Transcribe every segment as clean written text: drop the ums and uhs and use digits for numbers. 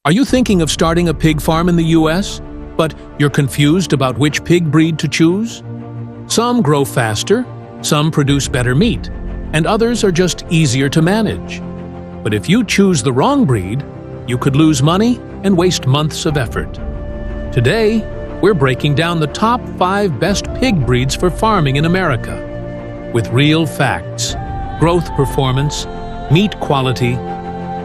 Are you thinking of starting a pig farm in the US, but you're confused about which pig breed to choose? Some grow faster, some produce better meat, and others are just easier to manage. But if you choose the wrong breed, you could lose money and waste months of effort. Today, we're breaking down the top 5 best pig breeds for farming in America, with real facts, growth performance, meat quality,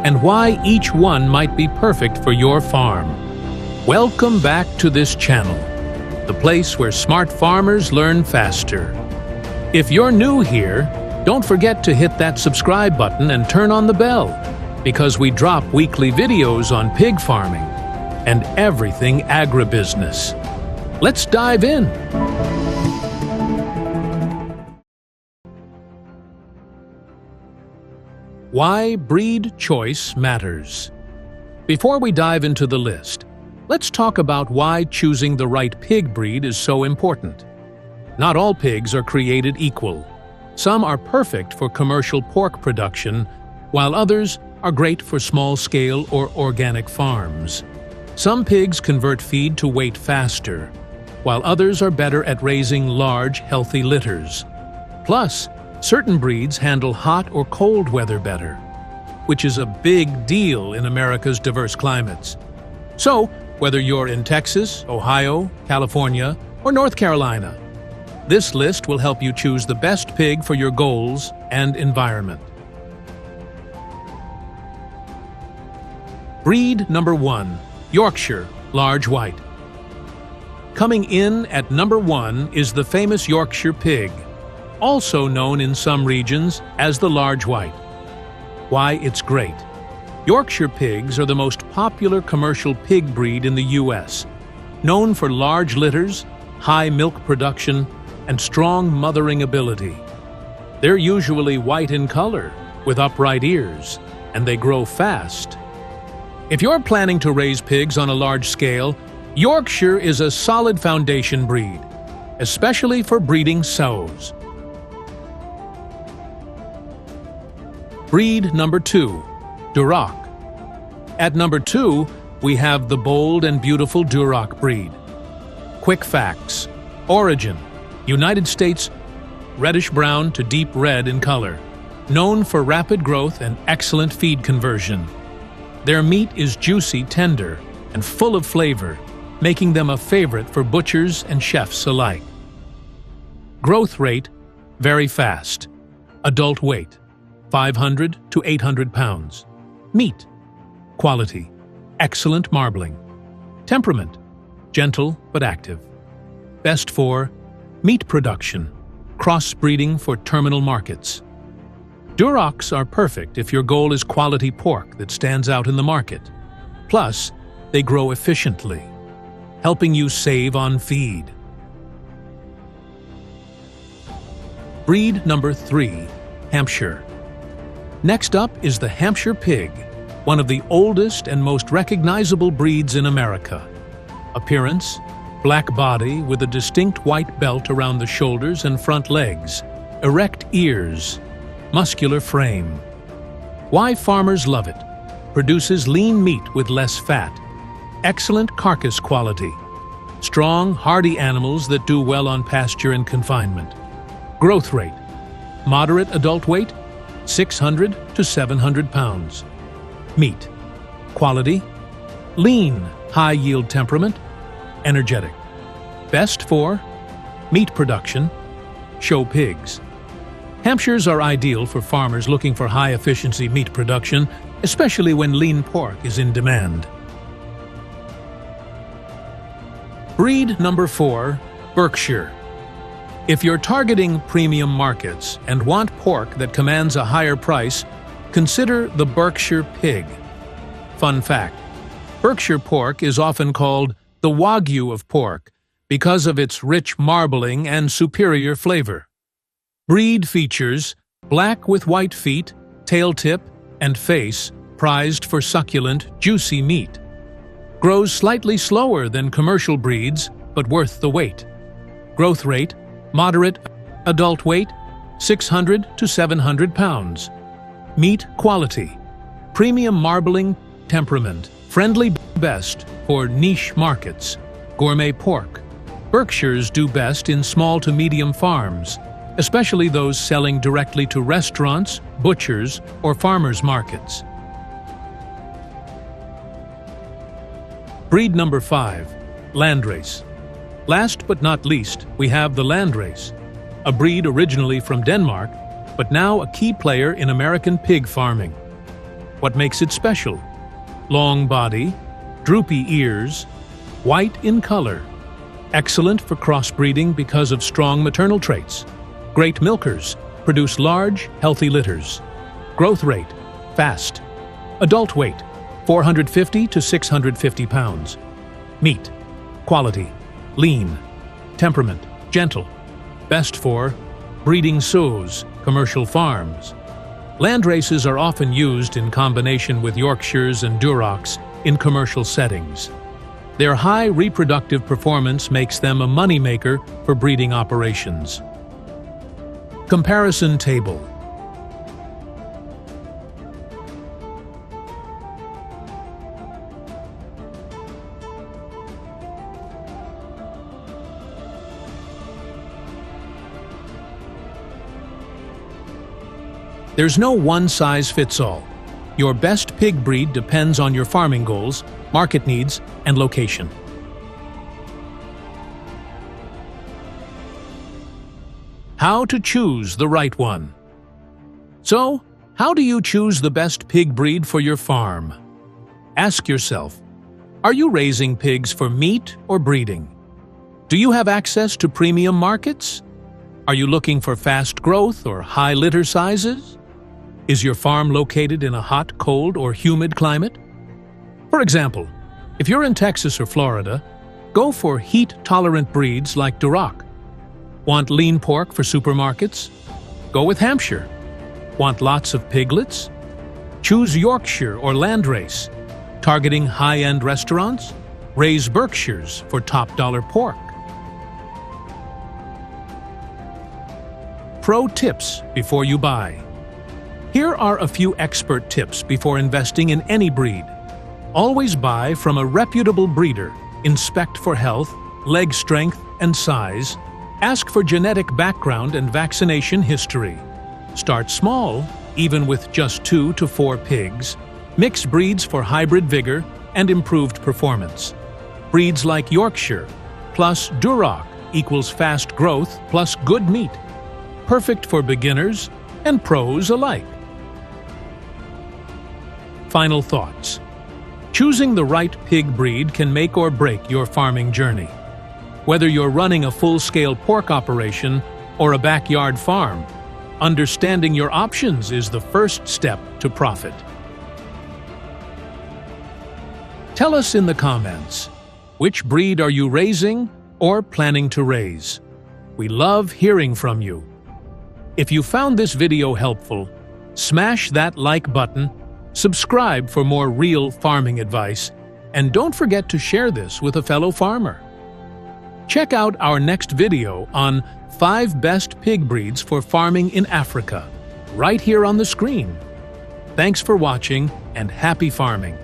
and why each one might be perfect for your farm. Welcome back to this channel, the place where smart farmers learn faster. If you're new here, don't forget to hit that subscribe button and turn on the bell, because we drop weekly videos on pig farming and everything agribusiness. Let's dive in. Why breed choice matters. Before we dive into the list, let's talk about why choosing the right pig breed is so important. Not all pigs are created equal. Some are perfect for commercial pork production, while others are great for small-scale or organic farms. Some pigs convert feed to weight faster, while others are better at raising large, healthy litters. Plus, certain breeds handle hot or cold weather better, which is a big deal in America's diverse climates. So, whether you're in Texas, Ohio, California, or North Carolina, this list will help you choose the best pig for your goals and environment. Breed number 1, Yorkshire Large White. Coming in at number 1 is the famous Yorkshire pig, also known in some regions as the large white. Why it's great. Yorkshire pigs are the most popular commercial pig breed in the US, known for large litters, high milk production, and strong mothering ability. They're usually white in color, with upright ears, and they grow fast. If you're planning to raise pigs on a large scale, Yorkshire is a solid foundation breed, especially for breeding sows. Breed number 2, Duroc. At number 2, we have the bold and beautiful Durac breed. Quick facts. Origin: United States, reddish-brown to deep red in color, known for rapid growth and excellent feed conversion. Their meat is juicy, tender, and full of flavor, making them a favorite for butchers and chefs alike. Growth rate: very fast. Adult weight: 500 to 800 pounds. Meat quality: excellent marbling. Temperament: gentle but active. Best for meat production, crossbreeding for terminal markets. Duracs are perfect if your goal is quality pork that stands out in the market. Plus, they grow efficiently, helping you save on feed. Breed number 3, Hampshire. Next up is the Hampshire pig, one of the oldest and most recognizable breeds in America. Appearance: black body with a distinct white belt around the shoulders and front legs, erect ears, muscular frame. Why farmers love it: produces lean meat with less fat, excellent carcass quality, strong, hardy animals that do well on pasture and confinement. Growth rate: moderate adult weight, 600 to 700 pounds. Meat quality: lean, high-yield temperament, energetic. Best for meat production, show pigs. Hampshires are ideal for farmers looking for high-efficiency meat production, especially when lean pork is in demand. Breed number 4, Berkshire. If you're targeting premium markets and want pork that commands a higher price, consider the Berkshire pig. Fun fact: Berkshire pork is often called the Wagyu of pork because of its rich marbling and superior flavor. Breed features: black with white feet, tail tip, and face, prized for succulent, juicy meat. Grows slightly slower than commercial breeds, but worth the wait. Growth rate: moderate. Adult weight: 600 to 700 pounds. Meat quality: premium marbling, temperament, Friendly best for niche markets, gourmet pork. Berkshires do best in small to medium farms, especially those selling directly to restaurants, butchers, or farmers' markets. Breed number 5, Landrace. Last but not least, we have the Landrace, a breed originally from Denmark, but now a key player in American pig farming. What makes it special? Long body, droopy ears, white in color. Excellent for crossbreeding because of strong maternal traits. Great milkers, produce large, healthy litters. Growth rate, fast. Adult weight, 450 to 650 pounds. Meat, quality, lean. Temperament, gentle. Best for breeding sows, commercial farms. Landraces are often used in combination with Yorkshires and Durocs in commercial settings. Their high reproductive performance makes them a moneymaker for breeding operations. Comparison table. There's no one-size-fits-all. Your best pig breed depends on your farming goals, market needs, and location. How to choose the right one. So, how do you choose the best pig breed for your farm? Ask yourself, are you raising pigs for meat or breeding? Do you have access to premium markets? Are you looking for fast growth or high litter sizes? Is your farm located in a hot, cold, or humid climate? For example, if you're in Texas or Florida, go for heat-tolerant breeds like Duroc. Want lean pork for supermarkets? Go with Hampshire. Want lots of piglets? Choose Yorkshire or Landrace. Targeting high-end restaurants? Raise Berkshires for top-dollar pork. Pro tips before you buy. Here are a few expert tips before investing in any breed. Always buy from a reputable breeder. Inspect for health, leg strength, and size. Ask for genetic background and vaccination history. Start small, even with just 2 to 4 pigs. Mix breeds for hybrid vigor and improved performance. Breeds like Yorkshire plus Duroc equals fast growth plus good meat. Perfect for beginners and pros alike. Final thoughts. Choosing the right pig breed can make or break your farming journey. Whether you're running a full-scale pork operation or a backyard farm, understanding your options is the first step to profit. Tell us in the comments, which breed are you raising or planning to raise? We love hearing from you. If you found this video helpful, smash that like button, subscribe for more real farming advice, and don't forget to share this with a fellow farmer. Check out our next video on 5 best pig breeds for farming in Africa, right here on the screen. Thanks for watching and happy farming.